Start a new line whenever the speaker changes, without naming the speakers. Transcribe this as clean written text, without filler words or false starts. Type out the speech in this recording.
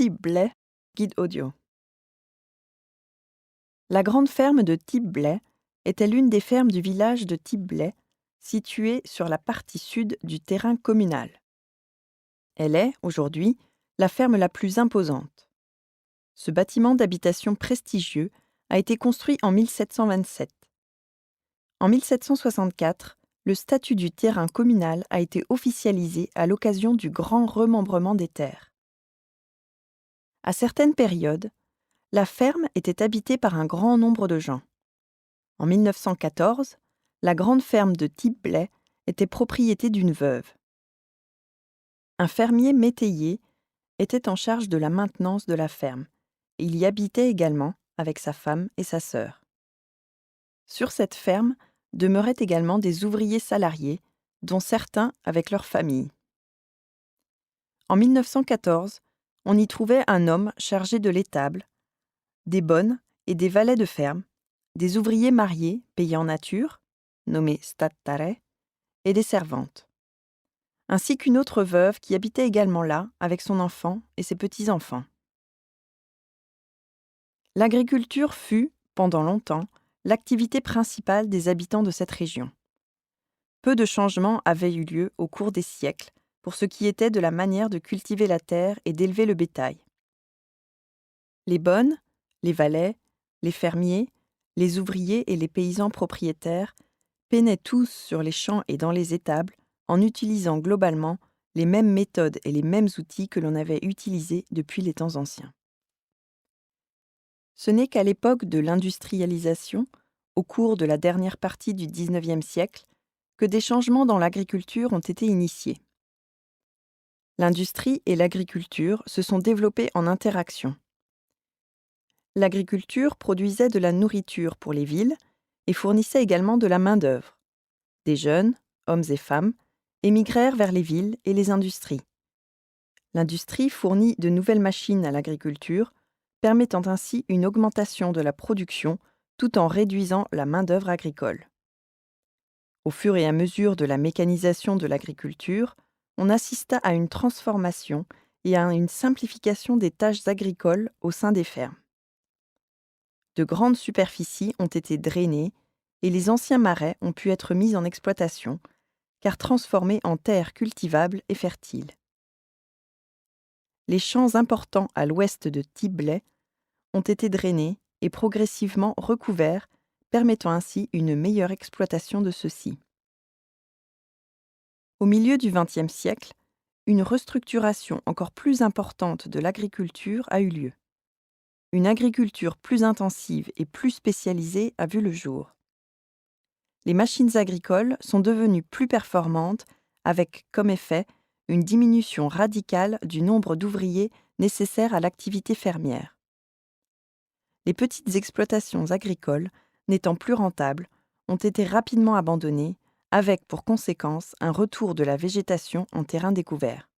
Tiblet, guide audio. La grande ferme de Tiblet était l'une des fermes du village de Tiblet, située sur la partie sud du terrain communal. Elle est, aujourd'hui, la ferme la plus imposante. Ce bâtiment d'habitation prestigieux a été construit en 1727. En 1764, le statut du terrain communal a été officialisé à l'occasion du grand remembrement des terres. À certaines périodes, la ferme était habitée par un grand nombre de gens. En 1914, la grande ferme de Tiblet était propriété d'une veuve. Un fermier métayer était en charge de la maintenance de la ferme et il y habitait également avec sa femme et sa sœur. Sur cette ferme demeuraient également des ouvriers salariés, dont certains avec leurs familles. En 1914, on y trouvait un homme chargé de l'étable, des bonnes et des valets de ferme, des ouvriers mariés payés en nature, nommés stattare, et des servantes, ainsi qu'une autre veuve qui habitait également là avec son enfant et ses petits-enfants. L'agriculture fut, pendant longtemps, l'activité principale des habitants de cette région. Peu de changements avaient eu lieu au cours des siècles pour ce qui était de la manière de cultiver la terre et d'élever le bétail. Les bonnes, les valets, les fermiers, les ouvriers et les paysans propriétaires peinaient tous sur les champs et dans les étables en utilisant globalement les mêmes méthodes et les mêmes outils que l'on avait utilisés depuis les temps anciens. Ce n'est qu'à l'époque de l'industrialisation, au cours de la dernière partie du XIXe siècle, que des changements dans l'agriculture ont été initiés. L'industrie et l'agriculture se sont développées en interaction. L'agriculture produisait de la nourriture pour les villes et fournissait également de la main-d'œuvre. Des jeunes, hommes et femmes, émigrèrent vers les villes et les industries. L'industrie fournit de nouvelles machines à l'agriculture, permettant ainsi une augmentation de la production tout en réduisant la main-d'œuvre agricole. Au fur et à mesure de la mécanisation de l'agriculture, on assista à une transformation et à une simplification des tâches agricoles au sein des fermes. De grandes superficies ont été drainées et les anciens marais ont pu être mis en exploitation, car transformés en terres cultivables et fertiles. Les champs importants à l'ouest de Tiblet ont été drainés et progressivement recouverts, permettant ainsi une meilleure exploitation de ceux-ci. Au milieu du XXe siècle, une restructuration encore plus importante de l'agriculture a eu lieu. Une agriculture plus intensive et plus spécialisée a vu le jour. Les machines agricoles sont devenues plus performantes avec comme effet une diminution radicale du nombre d'ouvriers nécessaires à l'activité fermière. Les petites exploitations agricoles, n'étant plus rentables, ont été rapidement abandonnées, avec pour conséquence un retour de la végétation en terrain découvert.